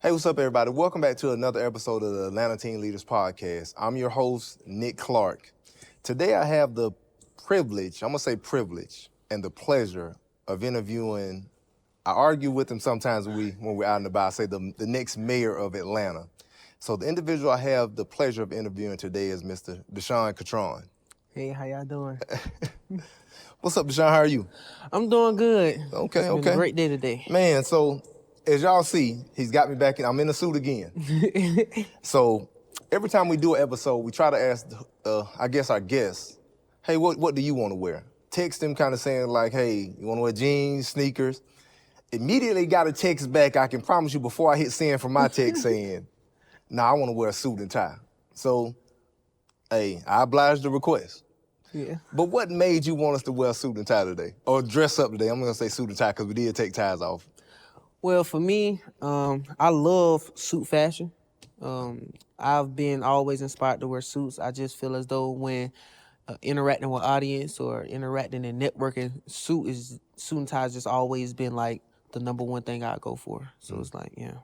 Hey, what's up, everybody? Welcome back to another episode of the Atlanta Teen Leaders Podcast. I'm your host, Nick Clark. Today, I have the privilege, I'm going to say privilege, and the pleasure of interviewing, I argue with him sometimes when we're out and about, I say the next mayor of Atlanta. So the individual I have the pleasure of interviewing today is Mr. Da'Shawn Catron. Hey, how y'all doing? What's up, Da'Shawn? How are you? I'm doing good. Okay, It's been a great day today. Man, so as y'all see, he's got me back in. I'm in a suit again. So every time we do an episode, we try to ask, I guess, our guests, hey, what do you want to wear? Text him kind of saying like, hey, you want to wear jeans, sneakers? Immediately got a text back, I can promise you before I hit send from my text saying, I want to wear a suit and tie. So, hey, I obliged the request. Yeah. But what made you want us to wear a suit and tie today? Or dress up today? I'm going to say suit and tie because we did take ties off. Well, for me, I love suit fashion. I've been always inspired to wear suits. I just feel as though when interacting with audience or interacting and networking, suit and tie has just always been like the number one thing I go for. So it's like, yeah.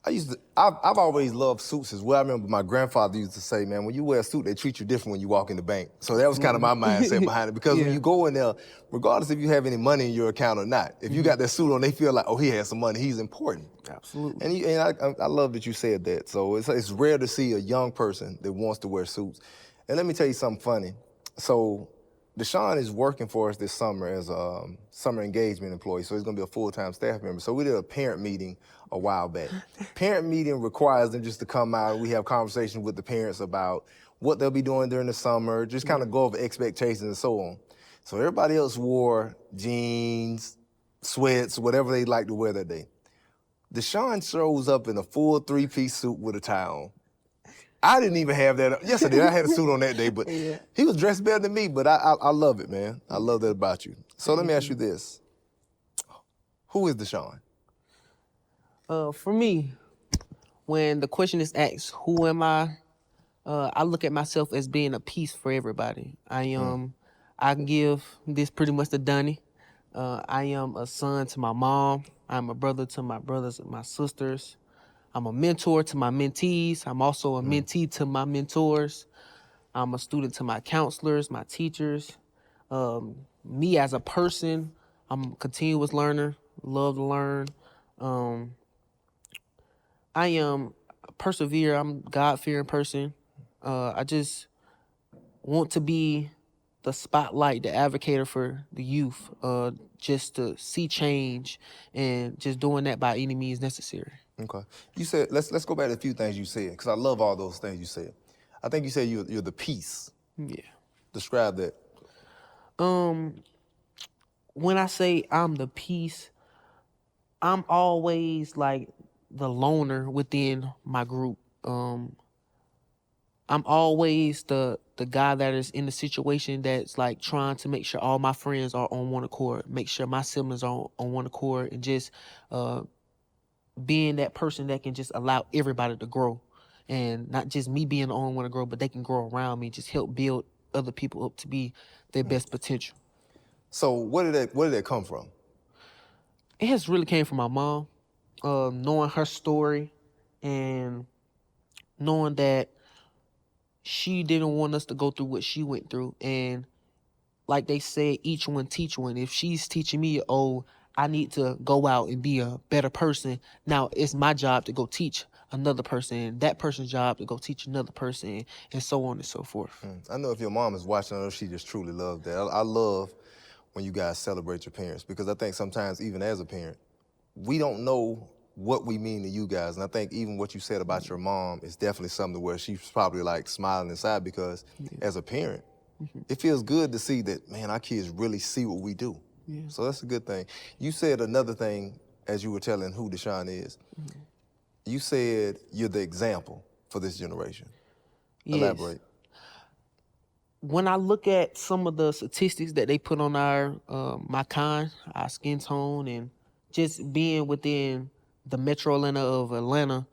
I've always loved suits as well. I remember my grandfather used to say, man, when you wear a suit, they treat you different when you walk in the bank. So that was kind of my mindset behind it. Because when you go in there, regardless if you have any money in your account or not, if you got that suit on, they feel like, oh, he has some money, he's important. Absolutely. And I love that you said that. So it's rare to see a young person that wants to wear suits. And let me tell you something funny. So Da'Shawn is working for us this summer as a summer engagement employee, so he's gonna be a full-time staff member. So we did a parent meeting a while back. Parent meeting requires them just to come out. We have conversations with the parents about what they'll be doing during the summer, just kind of go over expectations and so on. So everybody else wore jeans, sweats, whatever they like to wear that day. Da'Shawn shows up in a full three-piece suit with a tie on. I didn't even have that. Yes, I did. I had a suit on that day, but he was dressed better than me, but I love it, man. I love that about you. So let me ask you this. Who is Da'Shawn? For me, when the question is asked, who am I look at myself as being a piece for everybody. I can give this pretty much to Dunny. I am a son to my mom. I'm a brother to my brothers and my sisters. I'm a mentor to my mentees. I'm also a mentee to my mentors. I'm a student to my counselors, my teachers. Me as a person, I'm a continuous learner, love to learn. I am a persevere. I'm a God-fearing person. I just want to be the spotlight, the advocate for the youth, just to see change and just doing that by any means necessary. Okay. You said, let's go back to a few things you said, because I love all those things you said. I think you said you're the piece. Yeah. Describe that. When I say I'm the piece, I'm always like the loner within my group. I'm always the guy that is in the situation that's like trying to make sure all my friends are on one accord, make sure my siblings are on one accord, and just being that person that can just allow everybody to grow, and not just me being the only one to grow, but they can grow around me, just help build other people up to be their best potential. So where did that come from? It has really came from my mom, knowing her story and knowing that she didn't want us to go through what she went through. And like they said, each one teach one. If she's teaching me, I need to go out and be a better person. Now it's my job to go teach another person, that person's job to go teach another person, and so on and so forth. I know if your mom is watching, I know she just truly loves that. I love when you guys celebrate your parents, because I think sometimes even as a parent, we don't know what we mean to you guys. And I think even what you said about your mom is definitely something where she's probably like smiling inside, because as a parent, it feels good to see that, man, our kids really see what we do. Yeah. So that's a good thing. You said another thing as you were telling who Da'Shawn is. You said you're the example for this generation. Yes. Elaborate. When I look at some of the statistics that they put on our our skin tone, and just being within the metro Atlanta of Atlanta,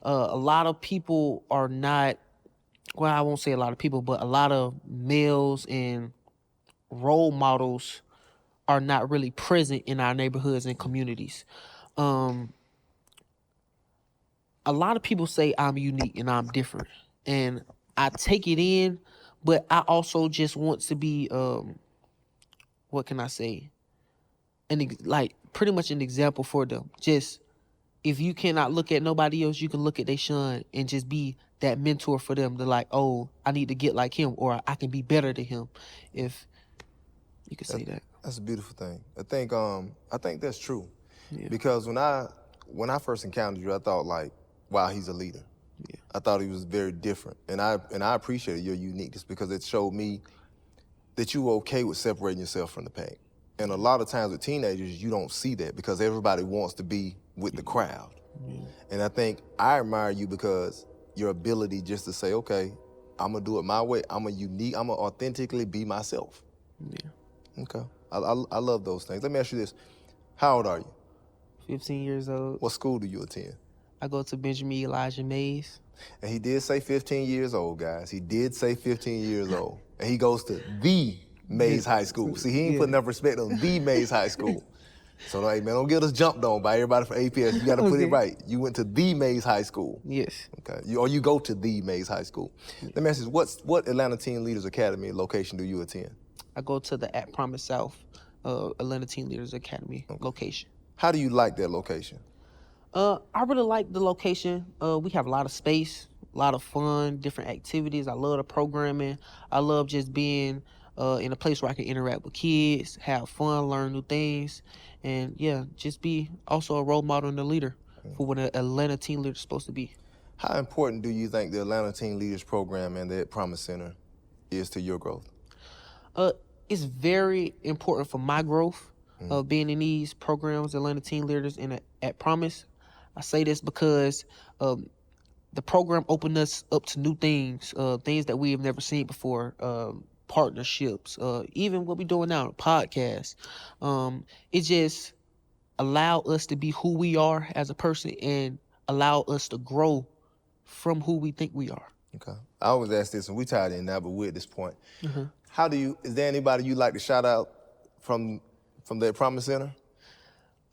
a lot of people are not, well, I won't say a lot of people, but a lot of males and role models are not really present in our neighborhoods and communities. a lot of people say I'm unique and I'm different, and I take it in, but I also just want to be what can I say? Like pretty much an example for them. Just if you cannot look at nobody else, you can look at Da'Shawn and just be that mentor for them to like, oh, I need to get like him, or I can be better than him, if you could say that. That's a beautiful thing. I think that's true. Yeah. Because when I first encountered you, I thought like, wow, he's a leader. Yeah. I thought he was very different. And I appreciated your uniqueness because it showed me that you were okay with separating yourself from the pack. And a lot of times with teenagers, you don't see that because everybody wants to be with the crowd. Yeah. And I think I admire you because your ability just to say, okay, I'm gonna do it my way. I'm gonna authentically be myself. Yeah. Okay, I love those things. Let me ask you this. How old are you? 15 years old. What school do you attend? I go to Benjamin Elijah Mays. And he did say 15 years old, guys. He did say 15 years old. And he goes to the Mays High School. See, he ain't putting enough respect on the Mays High School. So, like, man, don't get us jumped on by everybody from APS. You got to put it right. You went to the Mays High School. Yes. Okay. You go to the Mays High School. Let me ask you, what Atlanta Teen Leaders Academy location do you attend? I go to the At Promise South Atlanta Teen Leaders Academy location. How do you like that location? I really like the location. We have a lot of space, a lot of fun, different activities. I love the programming. I love just being in a place where I can interact with kids, have fun, learn new things, and yeah, just be also a role model and a leader for what an Atlanta Teen Leader is supposed to be. How important do you think the Atlanta Teen Leaders Program and the Promise Center is to your growth? It's very important for my growth of being in these programs, Atlanta Teen Leaders and at Promise. I say this because the program opened us up to new things, things that we have never seen before, partnerships, even what we're doing now, podcast. It just allowed us to be who we are as a person and allow us to grow from who we think we are. Okay. I always ask this, and we tied in now, but we're at this point. Is there anybody you'd like to shout out from that Promise Center?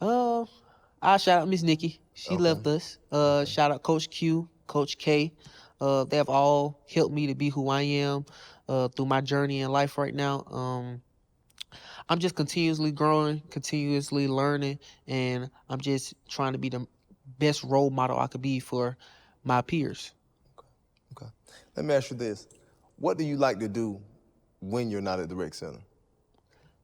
I'll shout out Miss Nikki. She left us. Shout out Coach Q, Coach K. They have all helped me to be who I am through my journey in life right now. I'm just continuously growing, continuously learning, and I'm just trying to be the best role model I could be for my peers. Okay. Let me ask you this. What do you like to do when you're not at the rec center?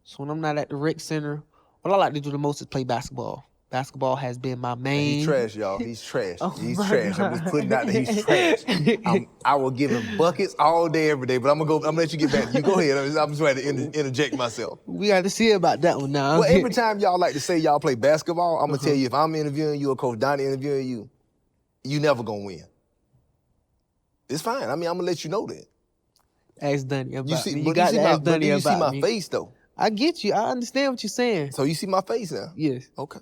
So when I'm not at the rec center, what I like to do the most is play basketball. Basketball has been my main. He's trash, y'all. He's trash. Oh He's my trash. I'm just God. putting out that he's trash. I will give him buckets all day, every day, but I'm gonna let you get back. You go ahead. I'm just trying to interject myself. We got to see about that one now. Well, every time y'all like to say y'all play basketball, I'm gonna tell you, if I'm interviewing you or Coach Donnie interviewing you, you never gonna win. It's fine. I mean, I'm gonna let you know that. Ask Dunny about me. But You got to ask Dunny you see about my me. face though. I get you. I understand what you're saying. So you see my face now? Yes. Okay.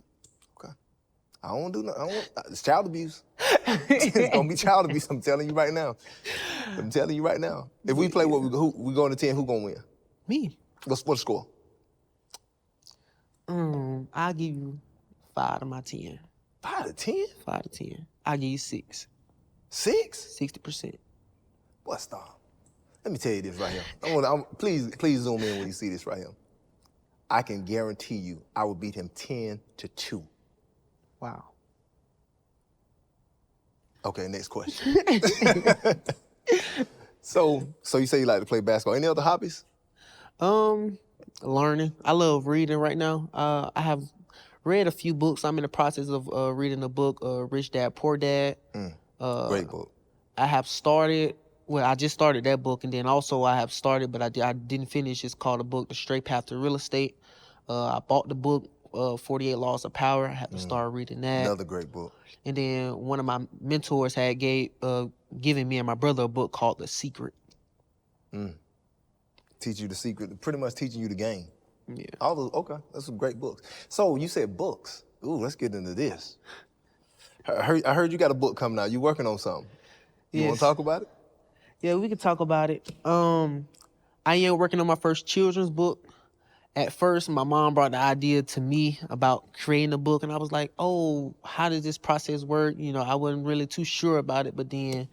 I don't do nothing. It's child abuse. It's gonna be child abuse. I'm telling you right now. If we play what we going to 10, who gonna win? Me. What's the score? I'll give you 5 out of my 10. 5 out of 10? 5 out of 10. I'll give you 6. 6? 60%. Boy, stop. Let me tell you this right here. Please zoom in when you see this right here. I can guarantee you I will beat him 10-2. Wow. Okay, next question. So you say you like to play basketball. Any other hobbies? Learning. I love reading right now. I have read a few books. I'm in the process of reading a book, Rich Dad, Poor Dad. Great book. I just started that book, and then also I have started, but I didn't finish. It's called a book, The Straight Path to Real Estate. I bought the book, 48 Laws of Power. I have to start reading that. Another great book. And then one of my mentors had given me and my brother a book called The Secret. Teach you the secret, pretty much teaching you the game. Yeah. Okay, that's some great books. So you said books. Ooh, let's get into this. I heard you got a book coming out. You working on something. You want Yes. to talk about it? Yeah, we can talk about it. I am working on my first children's book, At first, my mom brought the idea to me about creating a book, and I was like, "Oh, how does this process work?" I wasn't really too sure about it. But then,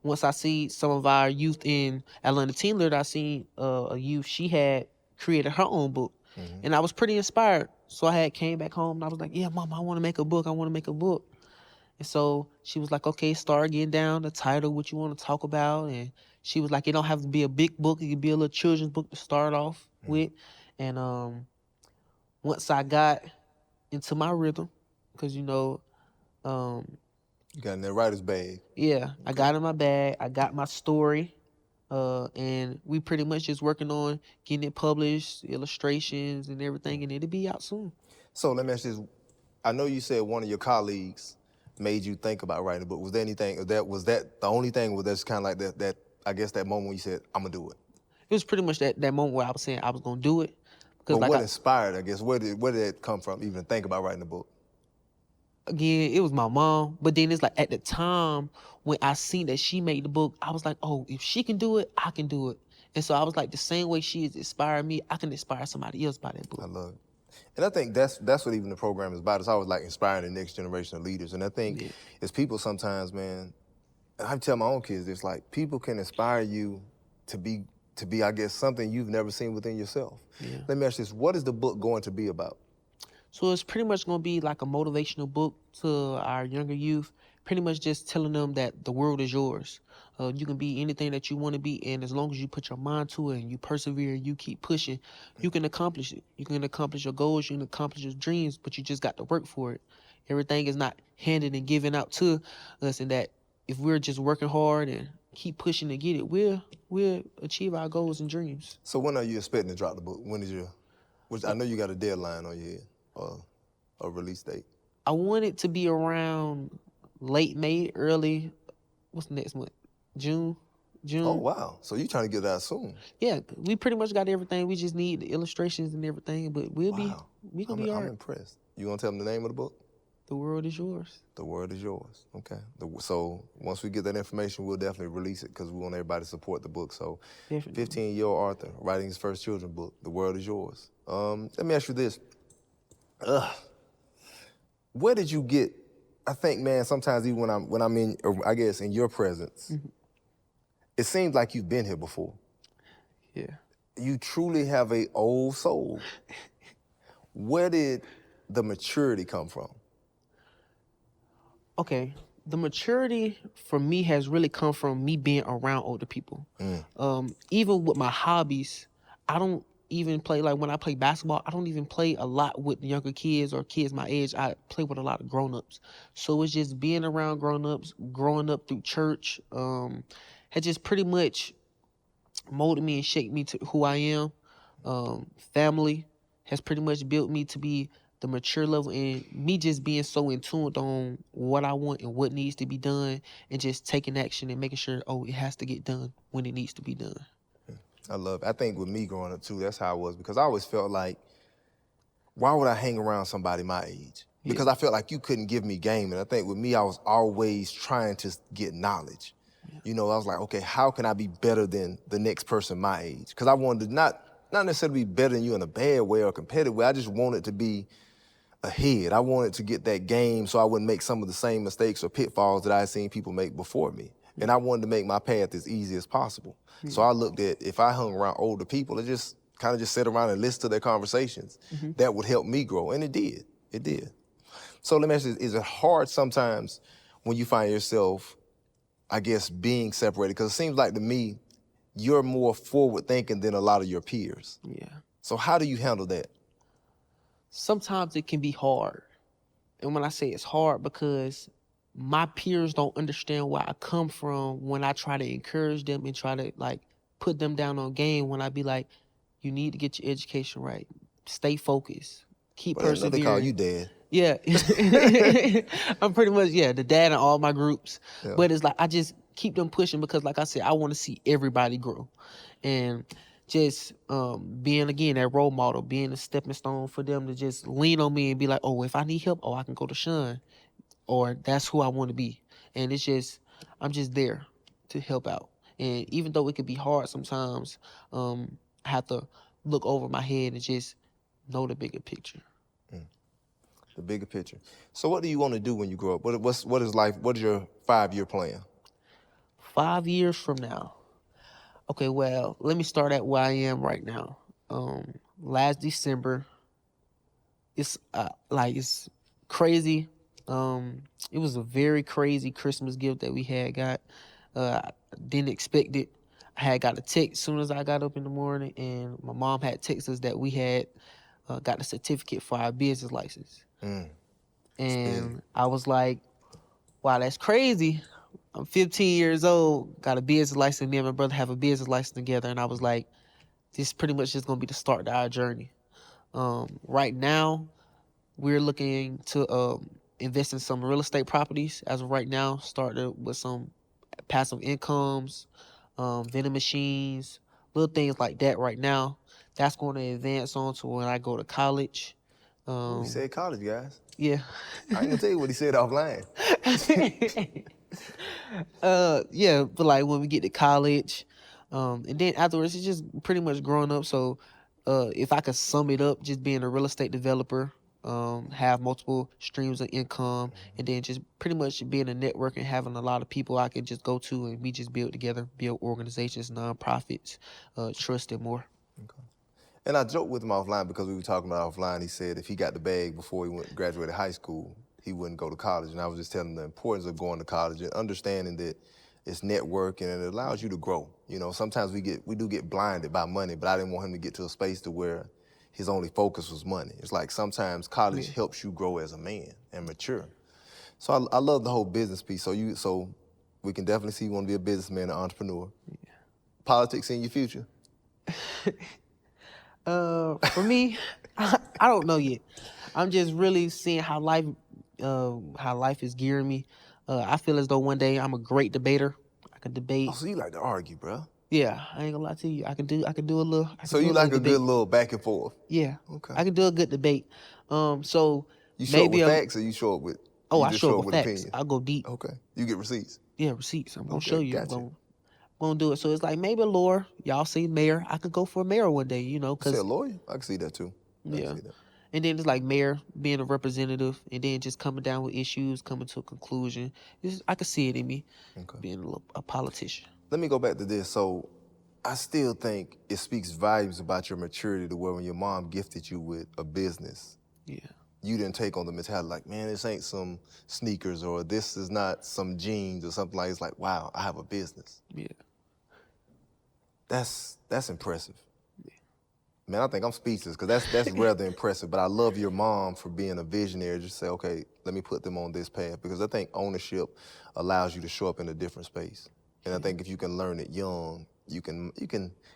once I see some of our youth in Atlanta Teen Leader, I seen a youth, she had created her own book, and I was pretty inspired. So I had came back home, and I was like, "Yeah, Mom, I want to make a book. I want to make a book." And so she was like, "Okay, start getting down the title, what you want to talk about." And she was like, "It don't have to be a big book. It could be a little children's book to start off with." And once I got into my rhythm, because um, You got in that writer's bag. yeah, I got in my bag. I got my story, and we pretty much just working on getting it published, illustrations and everything, and it'll be out soon. So let me ask you this. I know you said one of your colleagues made you think about writing a book. Was there anything was that the only thing? Was that's kind of like that I guess that moment when you said, "I'm gonna do it." It was pretty much that moment where I was saying I was gonna do it, because But like what inspired? I guess where did it come from? Even think about writing a book. again, it was my mom. But then it's like at the time when I seen that she made the book, I was like, "Oh, if she can do it, I can do it." And so I was like, the same way she has inspired me, I can inspire somebody else by that I book. love it. And I think that's what even the program is about. It's always like inspiring the next generation of leaders. And I think Yeah. as people sometimes, man, and I tell my own kids, it's like people can inspire you to be, I guess, something you've never seen within yourself. Yeah. Let me ask you this: what is the book going to be about? So it's pretty much gonna be like a motivational book to our younger youth, pretty much just telling them that the world is yours. You can be anything that you want to be, and as long as you put your mind to it and you persevere, you keep pushing, you can accomplish it. You can accomplish your goals, you can accomplish your dreams, but you just got to work for it. Everything is not handed and given out to us, and that if we're just working hard and keep pushing to get it, we'll achieve our goals and dreams. So when are you expecting to drop the book? When is your, which I know you got a deadline on your head, a release date. I want it to be around late May, early, what's the next month? June. Oh wow! So you trying to get that soon? Yeah, we pretty much got everything. We just need the illustrations and everything, but we gonna be all I'm right. impressed. You gonna tell them the name of the book? The world is yours. The Word is Yours. Okay. So once we get that information, we'll definitely release it because we want everybody to support the book. So Definitely. 15-year-old Arthur writing his first children's book, The World is Yours. Let me ask you this. Where did you get, I think, man, sometimes even when I'm in, I guess, in your presence, it seems like you've been here before. Yeah. You truly have a old soul. Where did the maturity come from? Okay. The maturity for me has really come from me being around older people. Even with my hobbies, I don't even play, like when I play basketball, I don't even play a lot with younger kids or kids my age. I play with a lot of grown-ups. So it's just being around grown-ups, growing up through church, had just pretty much molded me and shaped me to who I am. Family has pretty much built me to be the mature level, and me just being so in tune on what I want and what needs to be done, and just taking action and making sure, oh, it has to get done when it needs to be done. I love it. I think with me growing up too, that's how I was because I always felt like, why would I hang around somebody my age? Because I felt like you couldn't give me game. And I think with me, I was always trying to get knowledge. You know, I was like, okay, how can I be better than the next person my age? Because I wanted to not necessarily be better than you in a bad way or competitive way. I just wanted to be ahead. I wanted to get that game so I wouldn't make some of the same mistakes or pitfalls that I had seen people make before me. And I wanted to make my path as easy as possible. So I looked at, if I hung around older people and just kind of just sit around and listen to their conversations, that would help me grow. And it did. It did. So let me ask you, is it hard sometimes when you find yourself, I guess, being separated? Because it seems like to me, you're more forward thinking than a lot of your peers. Yeah. So how do you handle that? Sometimes it can be hard. And when I say it's hard, because my peers don't understand where I come from when I try to encourage them and try to like put them down on game, when I be like, you need to get your education right. Stay focused. Keep Well, I know they persevering. call you dad. Yeah. I'm pretty much, the dad in all my groups. Yeah. But it's like, I just keep them pushing because, like I said, I want to see everybody grow. And just being, again, that role model, being a stepping stone for them to just lean on me and be like, oh, if I need help, I can go to Sean. Or that's who I want to be. And it's just, I'm just there to help out. And even though it could be hard sometimes, I have to look over my head and just know the bigger picture. The bigger picture. So what do you want to do when you grow up? What is life? What is your 5-year plan? 5 years from now. Okay, well, let me start at where I am right now. Last December, it's it's crazy. It was a very crazy Christmas gift that we had got. I didn't expect it. I had got a text as soon as I got up in the morning, and my mom had texted us that we had got the certificate for our business license. It's big. And I was like, wow, that's crazy. I'm 15 years old, got a business license. Me and my brother have a business license together. And I was like, this is pretty much just going to be the start to our journey. Right now, we're looking to invest in some real estate properties. As of right now, started with some passive incomes, vending machines, little things like that right now. That's going to advance on to when I go to college. He said college, guys. Yeah. I ain't gonna tell you what he said offline. Yeah, but like when we get to college, and then afterwards, it's just pretty much growing up. So, if I could sum it up, just being a real estate developer, have multiple streams of income, and then just pretty much being a network and having a lot of people I can just go to and we just build together, build organizations, nonprofits, trust and more. Okay. And I joked with him offline because we were talking about offline. He said if he got the bag before he graduated high school, he wouldn't go to college. And I was just telling him the importance of going to college and understanding that it's networking and it allows you to grow. You know, sometimes we do get blinded by money, but I didn't want him to get to a space to where his only focus was money. It's like sometimes college helps you grow as a man and mature. So I love the whole business piece. So we can definitely see you want to be a businessman, an entrepreneur. Yeah. Politics in your future? For me, I don't know yet. I'm just really seeing how life is gearing me. I feel as though one day I'm a great debater. I can debate. Oh, so you like to argue, bro? Yeah, I ain't gonna lie to you. I can do a little. So you like a good little back and forth? Yeah. Okay. I can do a good debate. So you show up with facts or you show up with? Oh, I show up with facts. Opinion? I go deep. Okay. You get receipts? Yeah, receipts. I'm gonna show you. Gotcha. I'm gonna do it. So it's like maybe a lawyer. Y'all say mayor. I could go for a mayor one day. You know, cause say a lawyer. I can see that too. Yeah. And then it's like mayor, being a representative, and then just coming down with issues, coming to a conclusion. I could see it in me, being a politician. Let me go back to this. So I still think it speaks volumes about your maturity to where when your mom gifted you with a business, you didn't take on the mentality like, man, this ain't some sneakers or this is not some jeans or something like that. It's like, wow, I have a business. Yeah. That's impressive. Man, I think I'm speechless because that's rather impressive. But I love your mom for being a visionary. Just say, okay, let me put them on this path because I think ownership allows you to show up in a different space. And I think if you can learn it young, you can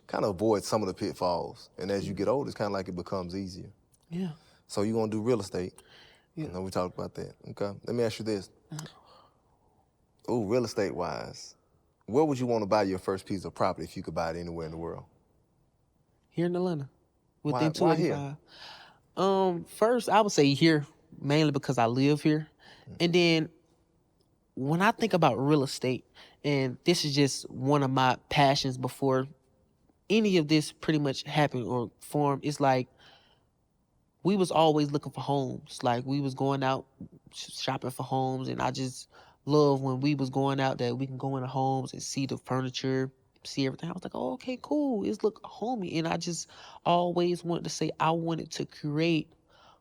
kind of avoid some of the pitfalls. And as you get older, it's kind of like it becomes easier. Yeah. So you want to do real estate? Yeah. I know we talked about that. Okay. Let me ask you this. Oh, real estate wise, where would you want to buy your first piece of property if you could buy it anywhere in the world? Here in Atlanta. Why here? First, I would say here, mainly because I live here. And then when I think about real estate, and this is just one of my passions before any of this pretty much happened or formed, it's like we was always looking for homes. Like we was going out shopping for homes, and I just love when we was going out that we can go into homes and see the furniture, see everything. I was like, oh, okay, cool. It's look homey. And I just always wanted to say I wanted to create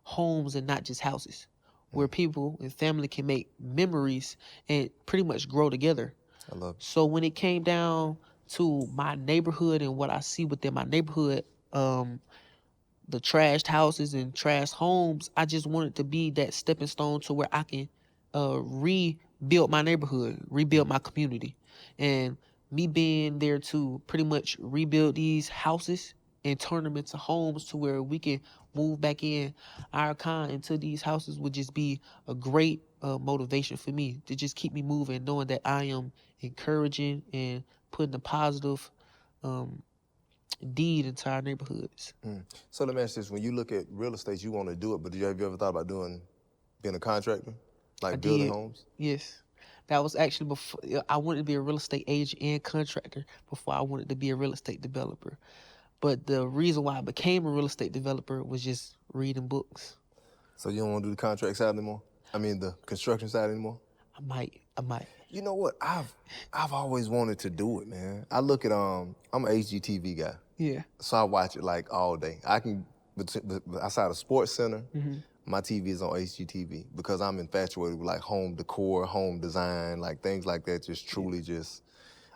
homes and not just houses where people and family can make memories and pretty much grow together. I love it. So when it came down to my neighborhood and what I see within my neighborhood, the trashed houses and trashed homes, I just wanted to be that stepping stone to where I can rebuild my neighborhood, rebuild my community. And me being there to pretty much rebuild these houses and turn them into homes to where we can move back in our kind into these houses would just be a great motivation for me to just keep me moving, knowing that I am encouraging and putting a positive deed into our neighborhoods. So let me ask this, when you look at real estate, you want to do it, but have you ever thought about being a contractor? Like building homes? Yes. That was actually before I wanted to be a real estate agent and contractor before I wanted to be a real estate developer. But the reason why I became a real estate developer was just reading books. So you don't want to do the contract side anymore? I mean, the construction side anymore? I might. You know what? I've always wanted to do it, man. I look at I'm an HGTV guy, Yeah. so I watch it like all day. I can, but outside of Sports Center, my TV is on HGTV because I'm infatuated with like home decor, home design, like things like that. Just truly, just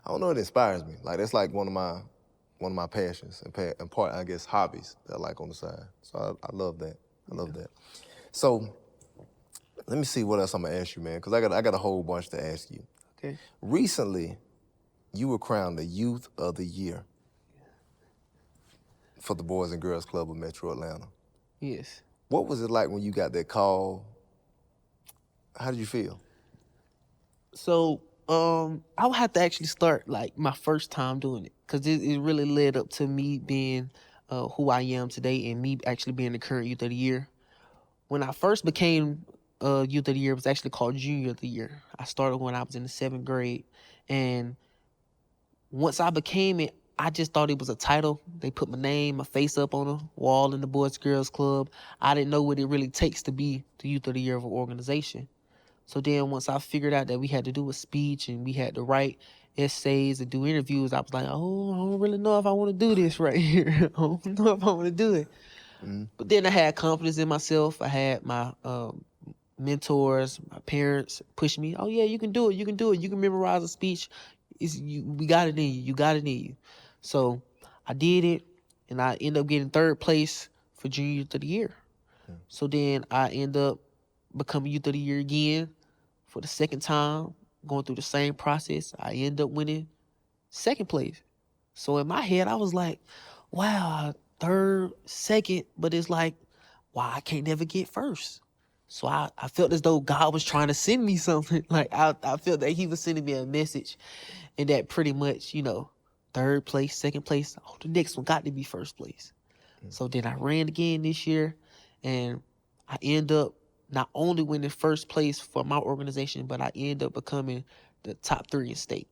I don't know. It inspires me. Like that's like one of my passions and part, I guess, hobbies that I like on the side. So I love that. I love that. So let me see what else I'm gonna ask you, man, because I got a whole bunch to ask you. Okay. Recently, you were crowned the Youth of the Year for the Boys and Girls Club of Metro Atlanta. Yes. What was it like when you got that call? How did you feel? So, I would have to actually start like my first time doing it, because it really led up to me being who I am today and me actually being the current Youth of the Year. When I first became Youth of the Year, it was actually called Junior of the Year. I started when I was in the 7th grade, and once I became it, I just thought it was a title. They put my name, my face up on a wall in the Boys Girls Club. I didn't know what it really takes to be the Youth of the Year of an organization. So then once I figured out that we had to do a speech and we had to write essays and do interviews, I was like, oh, I don't really know if I want to do this right here. I don't know if I want to do it. But then I had confidence in myself. I had my mentors, my parents push me. Oh yeah, you can do it. You can do it. You can memorize a speech. We got it in you. You got it in you. So I did it, and I ended up getting 3rd place for Junior Youth of the Year. So then I end up becoming Youth of the Year again for the 2nd time, going through the same process. I end up winning 2nd place. So in my head, I was like, wow, 3rd, 2nd, but it's like, why I can't never get 1st. So I felt as though God was trying to send me something. Like I felt that he was sending me a message, and that pretty much, 3rd place, 2nd place, oh, the next one got to be 1st place. So then I ran again this year, and I end up not only winning 1st place for my organization, but I end up becoming the top 3 in state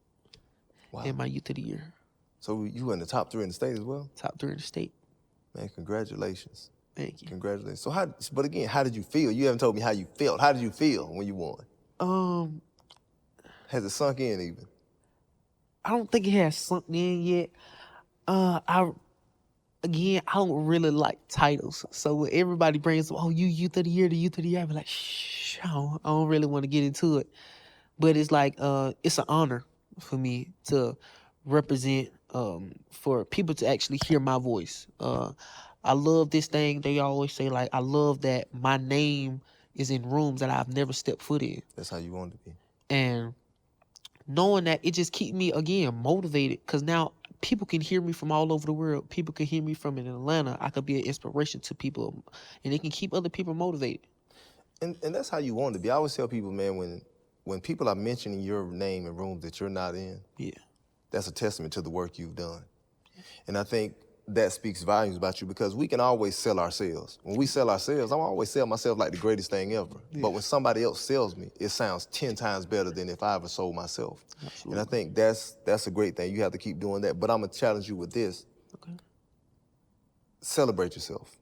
in my Youth of the Year. So you were in the top 3 in the state as well? Top 3 in the state. Man, congratulations. Thank you. Congratulations. So but again, how did you feel? You haven't told me how you felt. How did you feel when you won? Has it sunk in even? I don't think it has sunk in yet. I don't really like titles. So when everybody brings up, oh, you Youth of the Year, the Youth of the Year, I be like, shh, I don't really want to get into it. But it's like, it's an honor for me to represent, for people to actually hear my voice. I love this thing. They always say, like, I love that my name is in rooms that I've never stepped foot in. That's how you want to be. And knowing that, it just keep me, again, motivated, because now people can hear me from all over the world. People can hear me from in Atlanta. I could be an inspiration to people, and it can keep other people motivated. And that's how you want to be. I always tell people, man, when people are mentioning your name in rooms that you're not in, that's a testament to the work you've done. And I think that speaks volumes about you, because we can always sell ourselves. When we sell ourselves, I always sell myself like the greatest thing ever. But when somebody else sells me, it sounds 10 times better than if I ever sold myself. Absolutely. And I think that's a great thing. You have to keep doing that. But I'm going to challenge you with this. Okay. Celebrate yourself.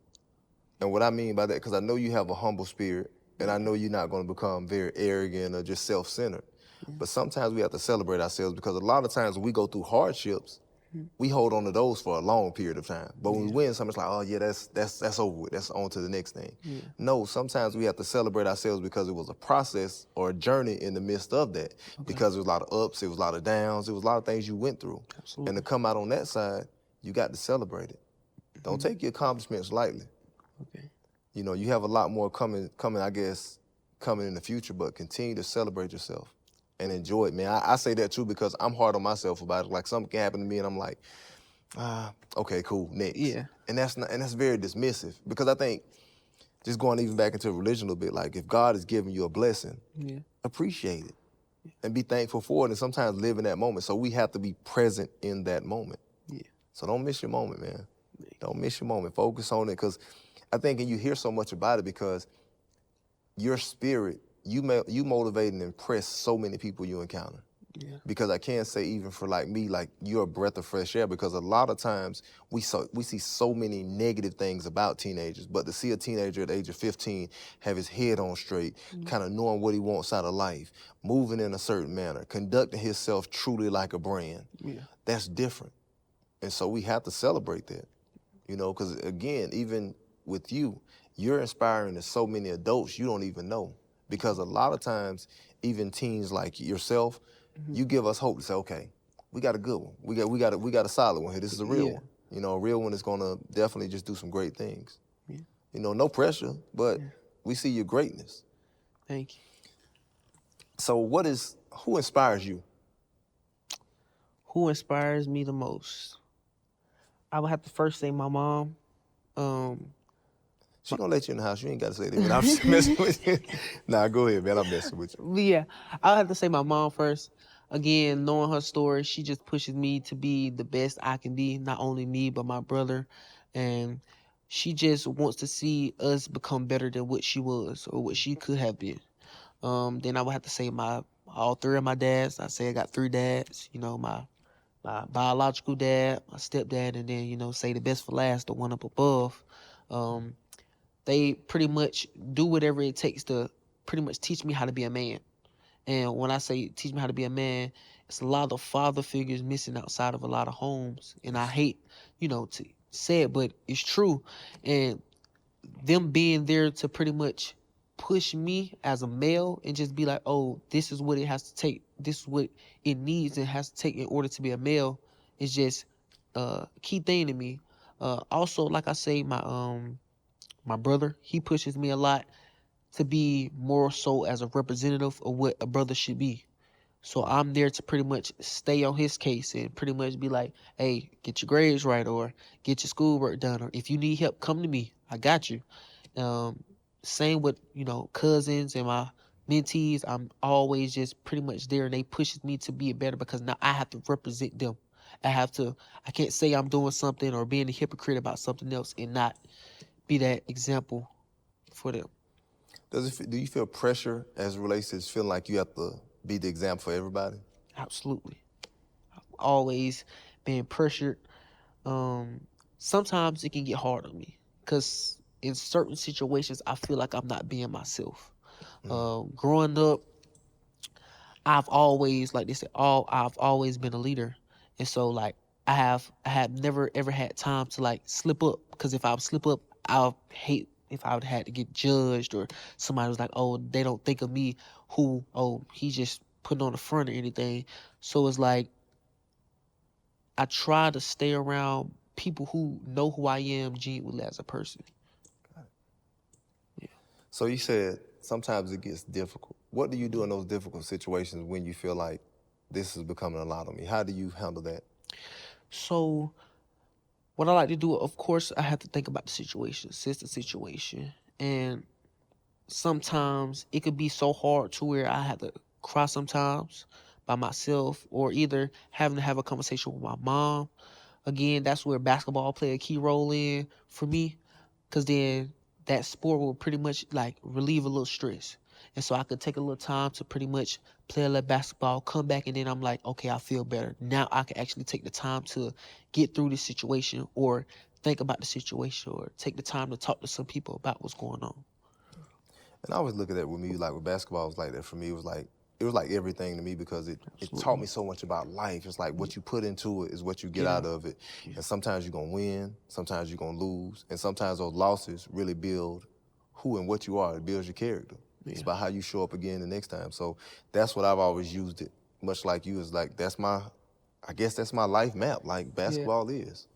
And what I mean by that, because I know you have a humble spirit, and I know you're not going to become very arrogant or just self-centered. But sometimes we have to celebrate ourselves, because a lot of times when we go through hardships, we hold on to those for a long period of time. But when we win something, it's like, oh yeah, that's over with. That's on to the next thing. No, sometimes we have to celebrate ourselves because it was a process or a journey in the midst of that. Because there was a lot of ups, it was a lot of downs, it was a lot of things you went through. Absolutely. And to come out on that side, you got to celebrate it. Don't take your accomplishments lightly. Okay. You have a lot more coming, I guess, coming in the future, but continue to celebrate yourself and enjoy it, man. I say that too, because I'm hard on myself about it. Like, something can happen to me and I'm like, okay, cool, next. Yeah. And that's very dismissive, because I think, just going even back into religion a little bit, like, if God is giving you a blessing, appreciate it and be thankful for it, and sometimes live in that moment. So we have to be present in that moment. Yeah. So don't miss your moment, man. Don't miss your moment. Focus on it, because I think, and you hear so much about it, because your spirit, you motivate and impress so many people you encounter. Yeah. Because I can say even for like me, like you're a breath of fresh air because a lot of times we see so many negative things about teenagers, but to see a teenager at the age of 15 have his head on straight, kind of knowing what he wants out of life, moving in a certain manner, conducting himself truly like a brand, Yeah. that's different. And so we have to celebrate that, you know, because again, even with you, you're inspiring to so many adults you don't even know. Because a lot of times, even teens like yourself, you give us hope to say, okay, we got a good one. We got a solid one here. This is a real Yeah. one. You know, a real one is gonna definitely just do some great things. Yeah. You know, no pressure, but we see your greatness. Thank you. So who inspires you? Who inspires me the most? I would have to first say my mom. Um, She gonna let you in the house. You ain't gotta say that, but I'm just messing with you. Nah, go ahead, man. I'm messing with you. but yeah, I'll have to say my mom first. Again, knowing her story, she just pushes me to be the best I can be. Not only me, but my brother, and she just wants to see us become better than what she was or what she could have been. Then I would have to say all three of my dads. I say I got three dads. You know, my biological dad, my stepdad, and then say the best for last, the one up above. Um, they pretty much do whatever it takes to pretty much teach me how to be a man. And when I say teach me how to be a man, it's a lot of father figures missing outside of a lot of homes. And I hate, to say it, but it's true. And them being there to pretty much push me as a male and just be like, oh, this is what it has to take. This is what it needs and has to take in order to be a male is just a key thing to me. Also, like I say, my brother, he pushes me a lot to be more so as a representative of what a brother should be. So I'm there to pretty much stay on his case and pretty much be like, hey, get your grades right or get your schoolwork done. Or if you need help, come to me. I got you. Um, Same with, cousins and my mentees. I'm always just pretty much there and they pushes me to be better because now I have to represent them. I can't say I'm doing something or being a hypocrite about something else and not be that example for them. Do you feel pressure as it relates to feeling like you have to be the example for everybody? Absolutely. Always being pressured. Sometimes it can get hard on me because in certain situations I feel like I'm not being myself. Growing up, I've always, like they said, I've always been a leader, and so like I have never ever had time to like slip up because if I would slip up, I'll hate if I would had to get judged or somebody was like, oh, they don't think of me, he just putting on the front or anything. So it's like I try to stay around people who know who I am genuinely as a person. So you said sometimes it gets difficult. What do you do in those difficult situations when you feel like this is becoming a lot on me? How do you handle that? So what I like to do, of course, I have to think about the situation, assess the situation, and sometimes it could be so hard to where I have to cry sometimes by myself or either having to have a conversation with my mom. Again, that's where basketball play a key role in for me because then that sport will pretty much like relieve a little stress. And so I could take a little time to pretty much play a little basketball, come back, and then I'm like, okay, I feel better. Now I can actually take the time to get through this situation or think about the situation or take the time to talk to some people about what's going on. And I always look at that with me, like with basketball, it was like that for me. It was like everything to me because it taught me so much about life. It's like what you put into it is what you get out of it. And sometimes you're gonna win, sometimes you're gonna lose, and sometimes those losses really build who and what you are. It builds your character. It's about how you show up again the next time. So that's what I've always used it. Much like you, is like I guess that's my life map. Like basketball is.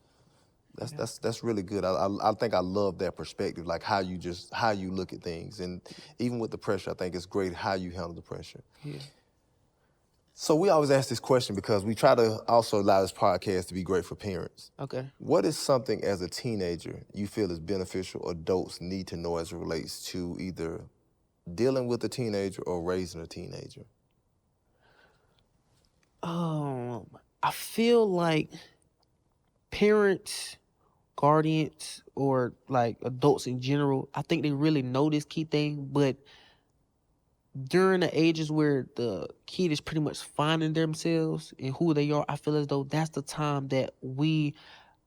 That's really good. I think I love that perspective, like how you look at things, and even with the pressure, I think it's great how you handle the pressure. Yeah. So we always ask this question because we try to also allow this podcast to be great for parents. Okay. What is something as a teenager you feel is beneficial adults need to know as it relates to either dealing with a teenager or raising a teenager? I feel like parents, guardians, or like adults in general, I think they really know this key thing, but during the ages where the kid is pretty much finding themselves and who they are, I feel as though that's the time that we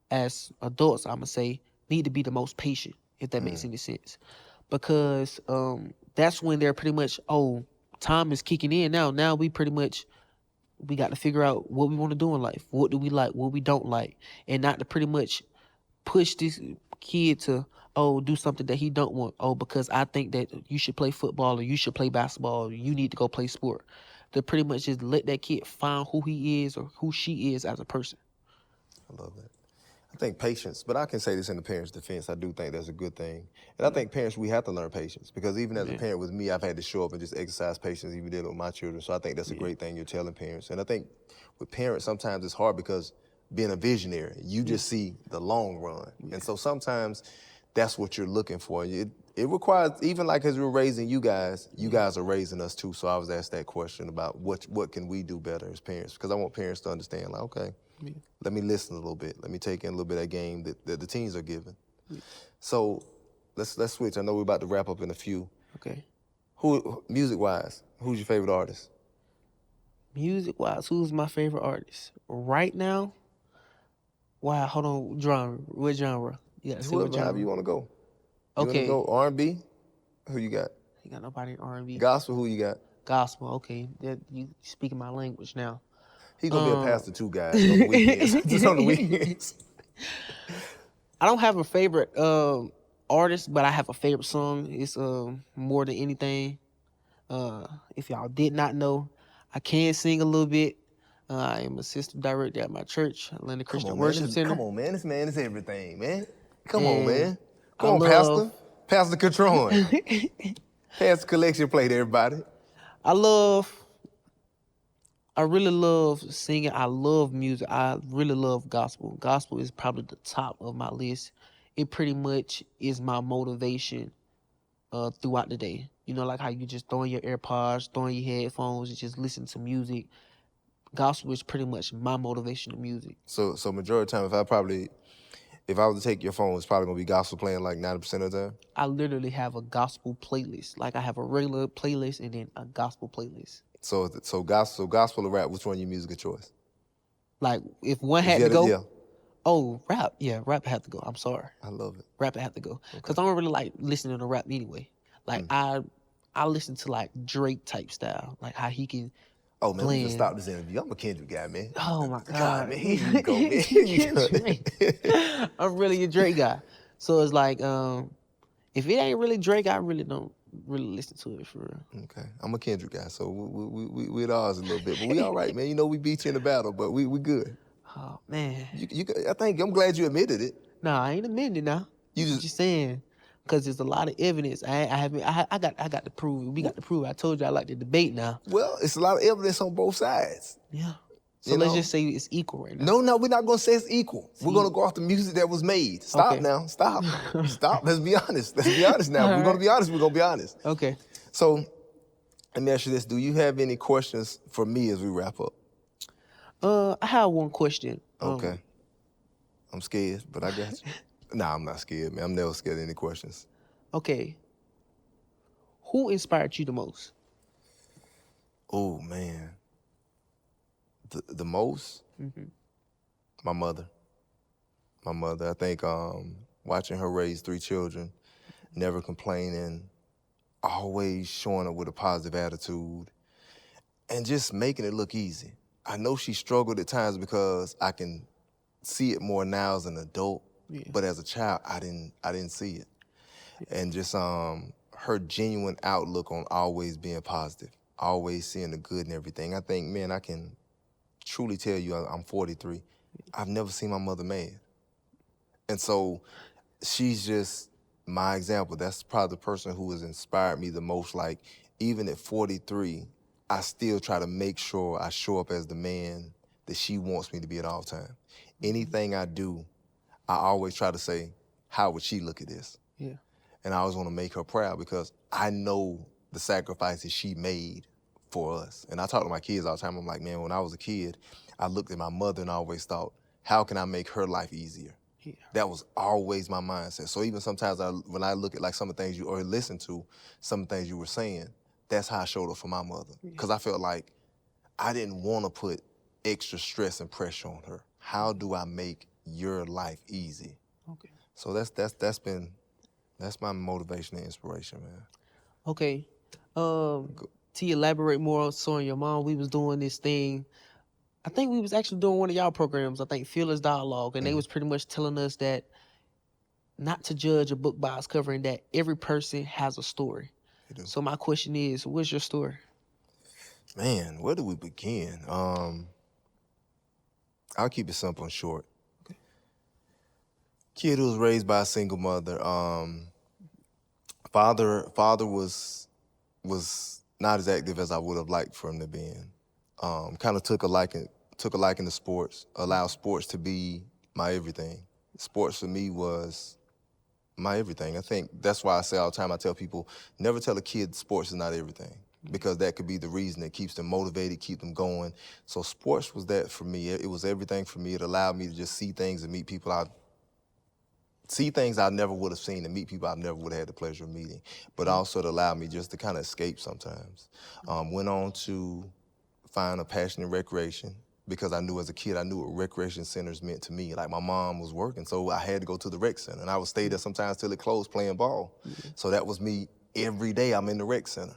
as adults, I'm gonna say, need to be the most patient, if that makes any sense. Because that's when they're pretty much, oh, time is kicking in now. Now we pretty much we got to figure out what we want to do in life. What do we like? What we don't like? And not to pretty much push this kid to do something that he don't want. Oh, because I think that you should play football or you should play basketball or you need to go play sport. To pretty much just let that kid find who he is or who she is as a person. I love that. I think patience, but I can say this in the parents' defense, I do think that's a good thing. And I think parents, we have to learn patience because even as a parent with me, I've had to show up and just exercise patience even dealing with my children. So I think that's a great thing you're telling parents. And I think with parents, sometimes it's hard because being a visionary, you just see the long run. And so sometimes that's what you're looking for. It requires, even like as we're raising you guys are raising us too. So I was asked that question about what can we do better as parents? Because I want parents to understand, like, okay, let me listen a little bit. Let me take in a little bit of that game that the teens are giving. So let's switch. I know we're about to wrap up in a few. Okay. Music-wise, who's your favorite artist? Music-wise, who's my favorite artist? Right now? Wow, hold on. Genre. What genre? Yeah, However you want to go. You Okay. want to go R&B? Who you got? You got nobody in R&B. Gospel, who you got? Gospel, okay. You speaking my language now. He's going to be a pastor too, guys, on the weekends. Just on the weekends. I don't have a favorite artist, but I have a favorite song. It's More Than Anything. If y'all did not know, I can sing a little bit. I am assistant director at my church, Atlanta Christian Worship Center. Come on, man. This man is everything, man. Come on, man. Come on, love- Pastor Catron. Pass the collection plate, everybody. I really love singing. I love music. I really love gospel. Gospel is probably the top of my list. It pretty much is my motivation throughout the day. You know, like how you just throwing your AirPods, throwing your headphones, and just listen to music. Gospel is pretty much my motivation to music. So majority of the time, if I was to take your phone, it's probably gonna be gospel playing like 90% of the time. I literally have a gospel playlist. Like I have a regular playlist and then a gospel playlist. So gospel or rap, which one your music of choice? Like if one had to go, yeah. Oh, rap. Yeah, rap had to go. I'm sorry. I love it. Rap had to go. Because I don't really like listening to rap anyway. Like I listen to like Drake type style. Like how he can Oh man, we just stop this interview. I'm a Kendrick guy, man. Oh my God. Man, here you go, man. Here you go. I'm really a Drake guy. So it's like, if it ain't really Drake, I really don't really listen to it for real. Okay, I'm a Kendrick guy, so we at odds a little bit, but we all right, man. You know we beat you in the battle, but we good. Oh man. I think I'm glad you admitted it. Nah, I ain't admitting it now. You I'm just saying, because there's a lot of evidence. I got to prove it. We got to prove it. I told you I like to debate now. Well, it's a lot of evidence on both sides. Yeah. So let's just say it's equal right now. No, we're not gonna say it's equal. We're gonna go off the music that was made. Stop now. Stop. Stop. Let's be honest. Let's be honest now. We're gonna be honest. We're gonna be honest. Okay. So let me ask you this: do you have any questions for me as we wrap up? I have one question. Okay. I'm scared, but I got you. Nah, I'm not scared, man. I'm never scared of any questions. Okay. Who inspired you the most? Oh man. The most? Mm-hmm. My mother. I think watching her raise 3 children, never complaining, always showing up with a positive attitude, and just making it look easy. I know she struggled at times because I can see it more now as an adult, but as a child, I didn't see it. And just her genuine outlook on always being positive, always seeing the good in everything. I think, man, I can truly tell you, I'm 43. I've never seen my mother mad. And so she's just my example. That's probably the person who has inspired me the most. Like, even at 43, I still try to make sure I show up as the man that she wants me to be at all times. Anything I do, I always try to say, how would she look at this? Yeah. And I always want to make her proud because I know the sacrifices she made for us. And I talk to my kids all the time. I'm like, man, when I was a kid, I looked at my mother and I always thought, how can I make her life easier? Yeah. That was always my mindset. So even sometimes when I look at like some of the things or listen to some of the things you were saying, that's how I showed up for my mother. Because I felt like I didn't want to put extra stress and pressure on her. How do I make your life easy? Okay. So that's my motivation and inspiration, man. Okay. To elaborate more on your mom, we was doing this thing. I think we was actually doing one of y'all programs. I think Fearless Dialogue, and they was pretty much telling us that not to judge a book by its cover, and that every person has a story. So my question is, what's your story? Man, where do we begin? I'll keep it simple and short. Okay. Kid who was raised by a single mother. Father was not as active as I would have liked for him to be in. Kind of took a liking to sports, allowed sports to be my everything. Sports for me was my everything. I think that's why I say all the time, I tell people, never tell a kid sports is not everything, because that could be the reason that keeps them motivated, keep them going. So sports was that for me. It was everything for me. It allowed me to just see things and meet people I never would have seen, and meet people I never would have had the pleasure of meeting. But also it allowed me just to kind of escape sometimes. Went on to find a passion in recreation, because I knew as a kid, I knew what recreation centers meant to me. Like, my mom was working, so I had to go to the rec center, and I would stay there sometimes till it closed playing ball. So that was me every day. I'm in the rec center.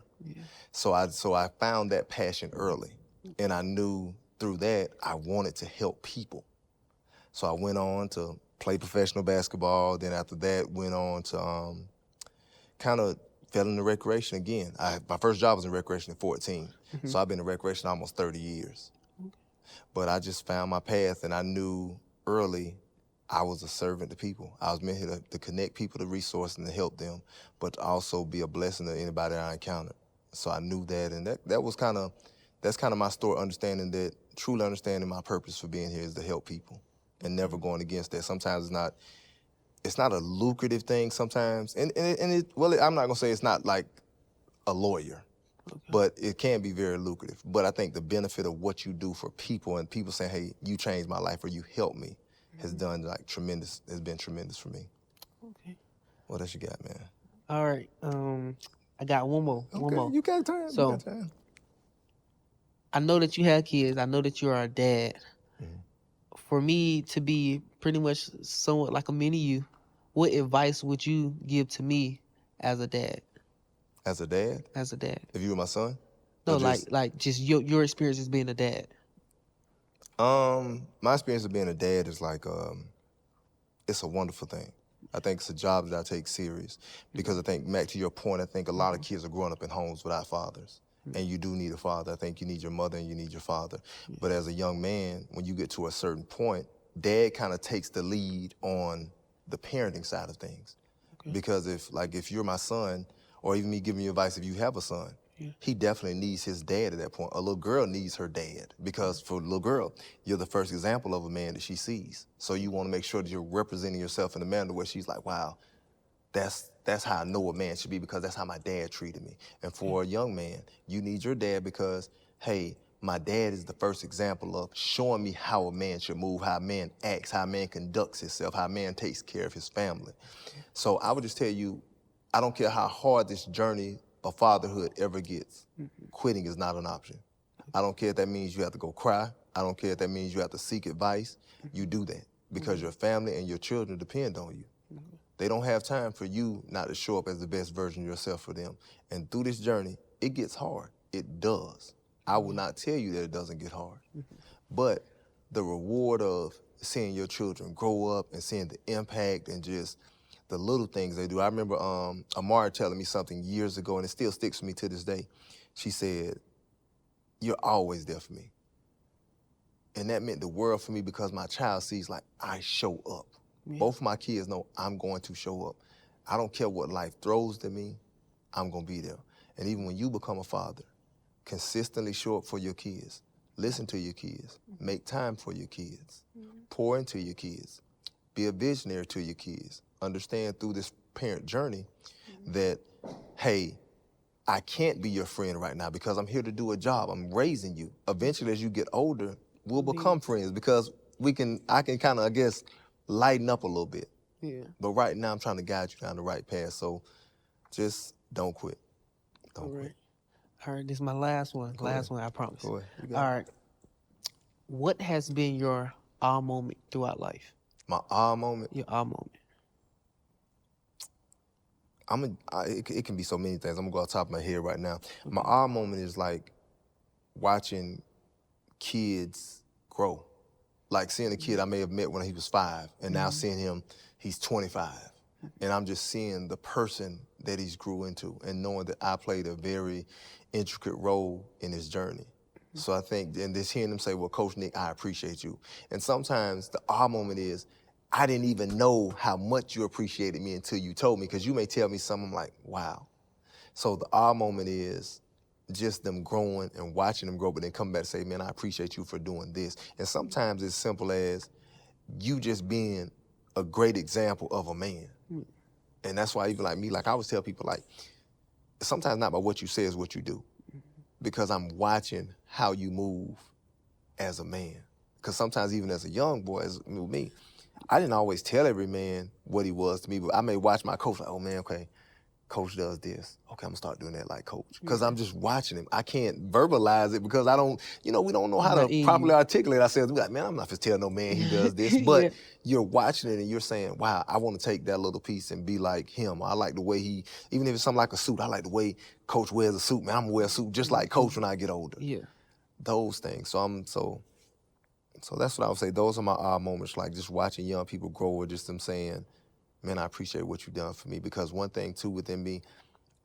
So I found that passion early, and I knew through that I wanted to help people. So I went on to play professional basketball. Then after that, went on to kind of fell into recreation again. My first job was in recreation at 14. So I've been in recreation almost 30 years. But I just found my path, and I knew early I was a servant to people. I was meant here to connect people to resources and to help them, but to also be a blessing to anybody I encountered. So I knew that, and that's kind of my story, truly understanding my purpose for being here is to help people and never going against that. Sometimes it's not a lucrative thing sometimes, I'm not gonna say it's not like a lawyer, but it can be very lucrative. But I think the benefit of what you do for people, and people saying, hey, you changed my life or you helped me, has been tremendous for me. Okay. What else you got, man? All right. I got one more. Okay, you got time. So, you got time. I know that you have kids. I know that you are a dad. For me to be pretty much somewhat like a mini you, what advice would you give to me as a dad? As a dad? As a dad. If you were my son? No, like just your experience as being a dad. My experience of being a dad is like, it's a wonderful thing. I think it's a job that I take serious, because I think, Mac, to your point, I think a lot of kids are growing up in homes without fathers. And you do need a father. I think you need your mother and you need your father. But as a young man, when you get to a certain point, dad kind of takes the lead on the parenting side of things. Because if you're my son, or even me giving you advice if you have a son, he definitely needs his dad at that point. A little girl needs her dad, because for a little girl, you're the first example of a man that she sees. So you want to make sure that you're representing yourself in a manner where she's like, wow, that's how I know a man should be, because that's how my dad treated me. And for a young man, you need your dad because, hey, my dad is the first example of showing me how a man should move, how a man acts, how a man conducts himself, how a man takes care of his family. So I would just tell you, I don't care how hard this journey of fatherhood ever gets, quitting is not an option. I don't care if that means you have to go cry. I don't care if that means you have to seek advice. You do that because your family and your children depend on you. They don't have time for you not to show up as the best version of yourself for them. And through this journey, it gets hard. It does. I will not tell you that it doesn't get hard. But the reward of seeing your children grow up and seeing the impact and just the little things they do. I remember Amara telling me something years ago, and it still sticks with me to this day. She said, you're always there for me. And that meant the world for me, because my child sees like I show up. Both of my kids know I'm going to show up. I don't care what life throws to me, I'm gonna be there. And even when you become a father, consistently show up for your kids. Listen to your kids. Make time for your kids. Pour into your kids. Be a visionary to your kids. Understand through this parent journey that, hey, I can't be your friend right now because I'm here to do a job. I'm raising you. Eventually, as you get older, we'll become friends, because I can kind of, I guess, lighten up a little bit. But right now, I'm trying to guide you down the right path. So just don't quit. Don't quit. All right, this is my last one. Last one, I promise. Go ahead. You got All it. right. What has been your aha moment throughout life? My aha moment. Your aha moment. It can be so many things. I'm gonna go off the top of my head right now. My aha moment is like watching kids grow. Like seeing a kid I may have met when he was 5, and now seeing him, he's 25. And I'm just seeing the person that he's grew into and knowing that I played a very intricate role in his journey. So I think, and just hearing them say, well, Coach Nick, I appreciate you. And sometimes the aha moment is, I didn't even know how much you appreciated me until you told me, because you may tell me something, I'm like, wow. So the aha moment is just them growing and watching them grow, but then come back and say, man, I appreciate you for doing this. And sometimes it's simple as you just being a great example of a man. And that's why even like me, like I always tell people, like, sometimes not about what you say is what you do, because I'm watching how you move as a man. Because sometimes even as a young boy, as me, I didn't always tell every man what he was to me, but I may watch my coach like, oh man, okay, Coach does this. Okay, I'm gonna start doing that like Coach. Because I'm just watching him. I can't verbalize it because I don't, we don't know how to properly articulate ourselves. We're like, man, I'm not gonna tell no man he does this. But you're watching it and you're saying, wow, I wanna take that little piece and be like him. I like the way he, even if it's something like a suit, I like the way Coach wears a suit. Man, I'm gonna wear a suit just like Coach when I get older. Yeah. Those things. So that's what I would say. Those are my aha moments, like just watching young people grow or just them saying, man, I appreciate what you've done for me. Because one thing, too, within me,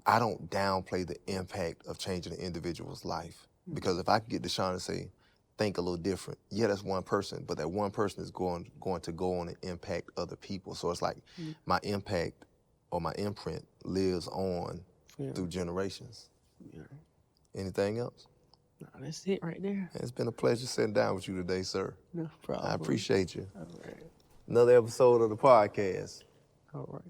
I don't downplay the impact of changing an individual's life. Because if I could get Da'Shawn to say, think a little different, yeah, that's one person, but that one person is going to go on and impact other people. So it's like my impact or my imprint lives on through generations. Yeah. Anything else? No, that's it right there. It's been a pleasure sitting down with you today, sir. No problem. I appreciate you. All right. Another episode of the podcast. All right.